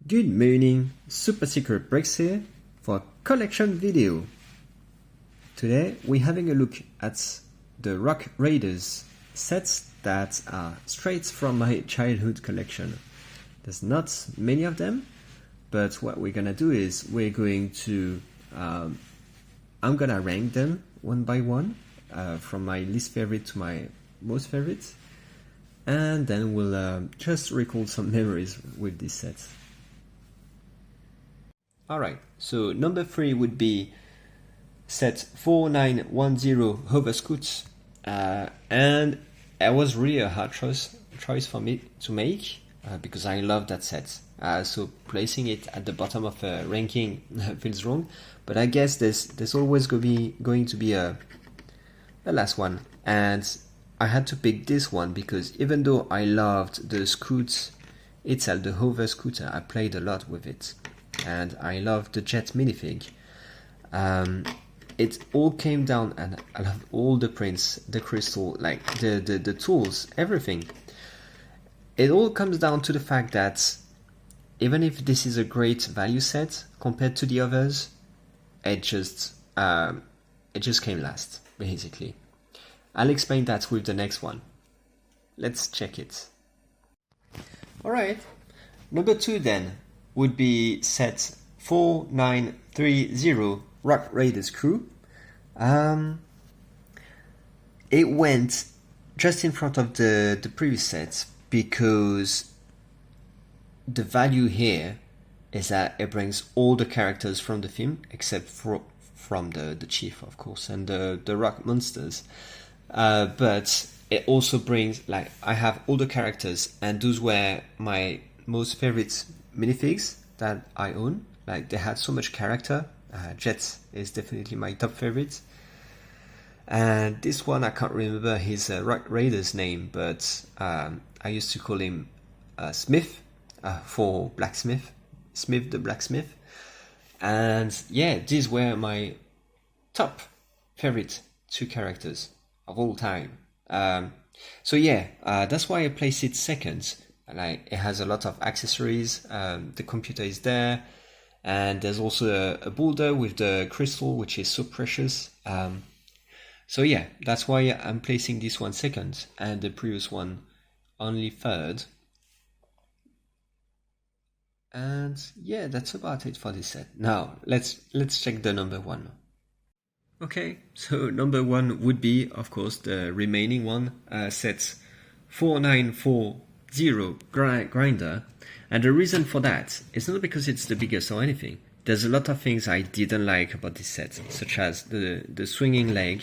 Good morning, Super Secret Breaks here for a collection video. Today we're having a look at the Rock Raiders sets that are straight from my childhood collection. There's not many of them, but what we're gonna do is we're going to I'm gonna rank them one by one from my least favorite to my most favorite, and then we'll just recall some memories with this set. Alright, so number 3 would be set 4910 Hover Scoots, and it was really a hard choice for me to make because I love that set. So placing it at the bottom of a ranking feels wrong, but I guess there's always going to be a last one, and I had to pick this one because even though I loved the scoots itself, the hover scooter, I played a lot with it. And I love the jet minifig. It all came down, and I love all the prints, the crystal, like the tools, everything. It all comes down to the fact that even if this is a great value set compared to the others, it just came last, basically. I'll explain that with the next one. Let's check it. Alright, number 2 then would be set 4930 Rock Raiders Crew. It went just in front of the previous set because the value here is that it brings all the characters from the film except from the chief, of course, and the rock monsters. But it also brings, like, I have all the characters, and those were my most favorite minifigs that I own. Like, they had so much character. Jet is definitely my top favorite, and this one I can't remember his Rock Raider's name, but I used to call him Smith for blacksmith, Smith the blacksmith. And yeah, these were my top favorite 2 characters of all time. So yeah, that's why I place it second. Like, it has a lot of accessories, the computer is there, and there's also a boulder with the crystal, which is so precious. So yeah, that's why I'm placing this one second and the previous one only third. And yeah, that's about it for this set. Now let's check the number 1. Okay, so number 1 would be, of course, the remaining one, set 4940 Granite Grinder, and the reason for that is not because it's the biggest or anything. There's a lot of things I didn't like about this set, such as the swinging leg.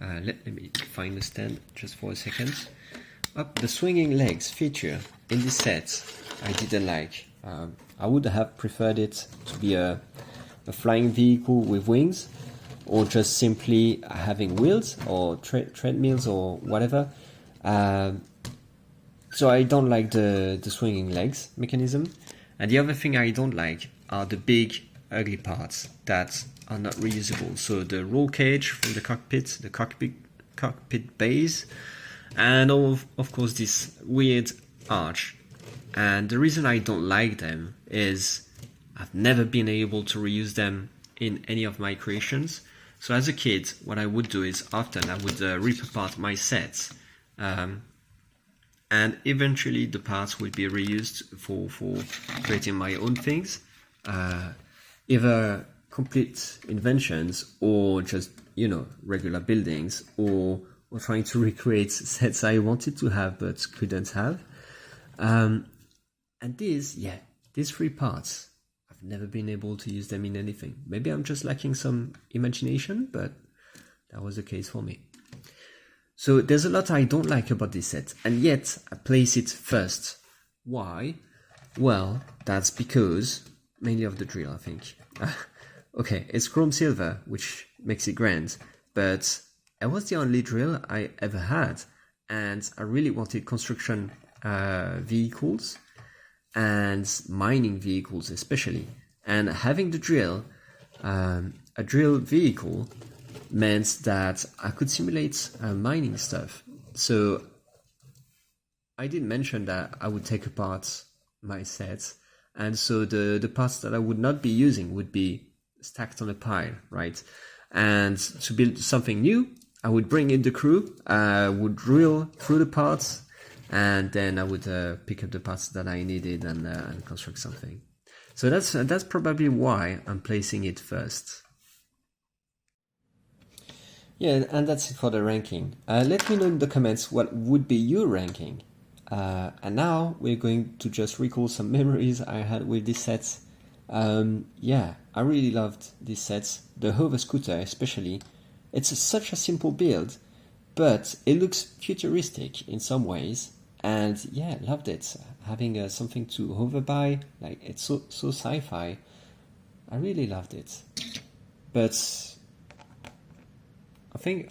Let me find the stand just for a second. The swinging legs feature in this set I didn't like. I would have preferred it to be a flying vehicle with wings, or just simply having wheels or treadmills or whatever. So I don't like the swinging legs mechanism. And the other thing I don't like are the big ugly parts that are not reusable. So the roll cage from the cockpit base, and of course this weird arch. And the reason I don't like them is I've never been able to reuse them in any of my creations. So as a kid, what I would do is often I would rip apart my sets, and eventually the parts would be reused for creating my own things, either complete inventions or just, regular buildings, or trying to recreate sets I wanted to have but couldn't have. And these 3 parts, I've never been able to use them in anything. Maybe I'm just lacking some imagination, but that was the case for me. So there's a lot I don't like about this set, and yet I place it first. Why? Well, that's because mainly of the drill, I think. Okay, it's chrome silver, which makes it grand, but it was the only drill I ever had, and I really wanted construction vehicles and mining vehicles especially. And having the drill, a drill vehicle, meant that I could simulate mining stuff. So I did mention that I would take apart my sets and so the parts that I would not be using would be stacked on a pile, right? And to build something new, I would bring in the crew, would drill through the parts, and then I would pick up the parts that I needed and construct something. So that's probably why I'm placing it first. Yeah, and that's it for the ranking. Let me know in the comments what would be your ranking. And now we're going to just recall some memories I had with these sets. Yeah, I really loved these sets. The hover scooter especially. It's such a simple build, but it looks futuristic in some ways. And yeah, loved it. Having something to hover by, like it's so sci-fi. I really loved it. But I think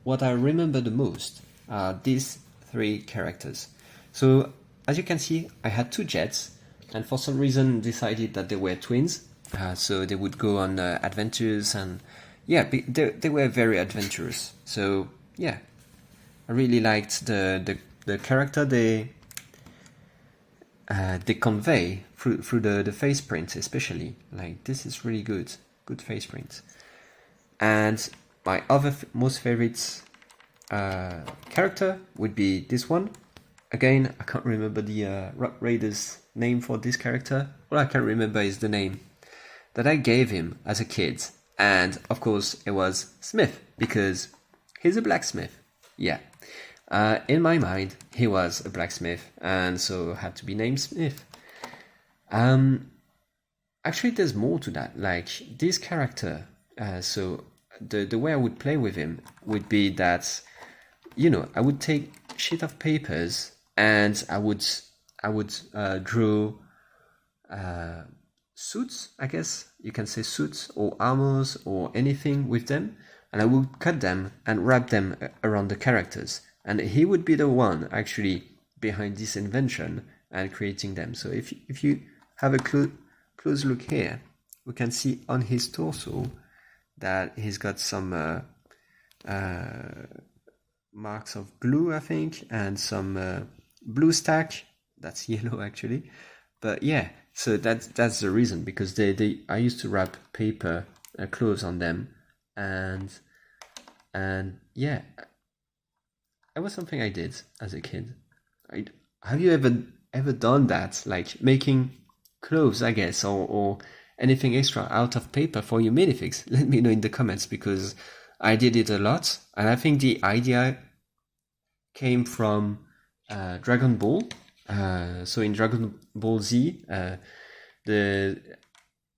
what I remember the most are these three characters. So as you can see, I had two jets, and for some reason decided that they were twins. So they would go on adventures, and yeah, they were very adventurous. So yeah, I really liked the character they convey through the face print, especially. Like, this is really good face print. And my other most favorite character would be this one. Again, I can't remember the Rock Raider's name for this character. All I can remember is the name that I gave him as a kid. And of course, it was Smith, because he's a blacksmith. Yeah. In my mind, he was a blacksmith, and so had to be named Smith. Actually, there's more to that. Like, this character, so the way I would play with him would be that, you know, I would take a sheet of papers and I would draw suits, I guess you can say suits or armors or anything with them, and I would cut them and wrap them around the characters, and he would be the one actually behind this invention and creating them. So if you have a close look here, we can see on his torso that he's got some marks of blue, I think, and some blue stack. That's yellow actually, but yeah. So that's the reason, because I used to wrap paper clothes on them, and yeah, it was something I did as a kid. Have you ever done that, like making clothes, I guess, or anything extra out of paper for your minifigs? Let me know in the comments, because I did it a lot, and I think the idea came from Dragon Ball. So in Dragon Ball Z, the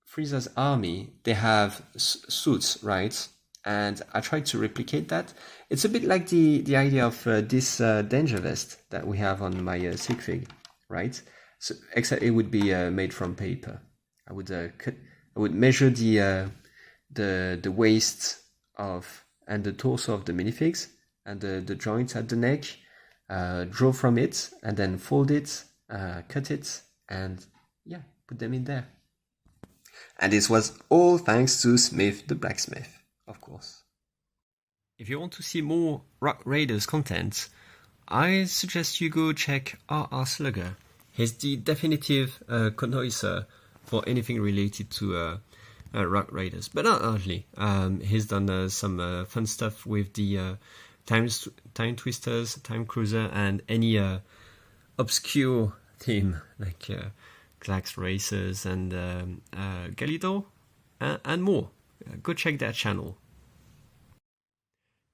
Frieza's army, they have suits, right? And I tried to replicate that. It's a bit like the idea of this danger vest that we have on my sig fig, right? So except it would be made from paper. I would measure the waist of and the torso of the minifigs and the joints at the neck. Draw from it, and then fold it, cut it, and yeah, put them in there. And this was all thanks to Smith the blacksmith, of course. If you want to see more Rock Raiders content, I suggest you go check RR Slugger. He's the definitive connoisseur for anything related to Rock Raiders, but not only. He's done some fun stuff with the Time Twisters, Time Cruiser, and any obscure theme like Glax Racers and Galido and more. Go check that channel.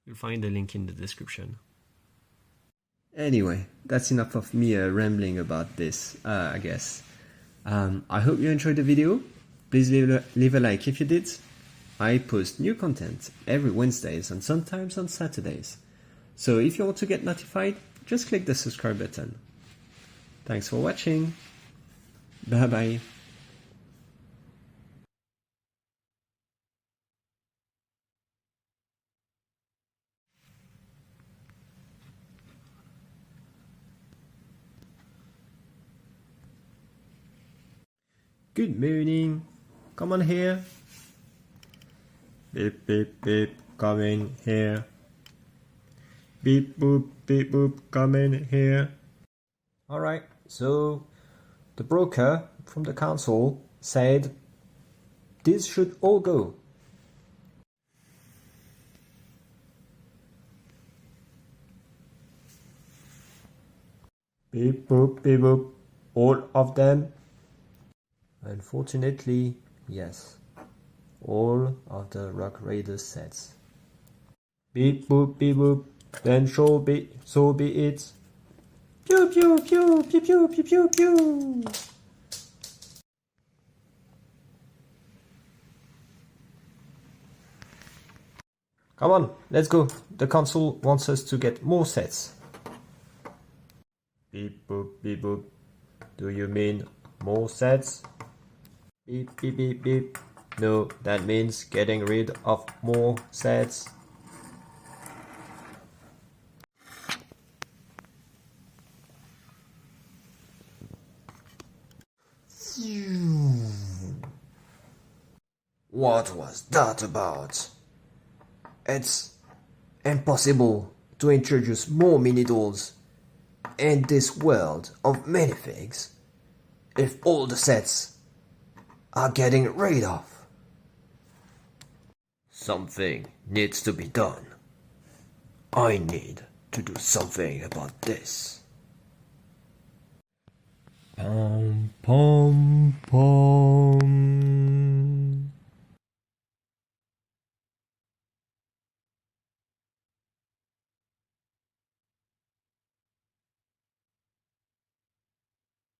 You'll find the link in the description. Anyway, that's enough of me rambling about this, I guess. I hope you enjoyed the video. Please leave a like if you did. I post new content every Wednesdays and sometimes on Saturdays. So if you want to get notified, just click the subscribe button. Thanks for watching. Bye bye. Good morning. Come on here. Beep beep beep. Come in here. Beep boop, come in here. Alright, so the broker from the council said this should all go. Beep boop, beep boop, all of them? Unfortunately, yes. All of the Rock Raiders sets. Beep boop, beep boop, then so be it. Pew pew pew pew pew pew pew pew. Come on, let's go. The council wants us to get more sets. Beep boop beep boop. Do you mean more sets? Beep beep beep beep. No, that means getting rid of more sets. What was that about? It's impossible to introduce more mini-dolls in this world of minifigs if all the sets are getting rid of. Something needs to be done. I need to do something about this. Pom pom pom.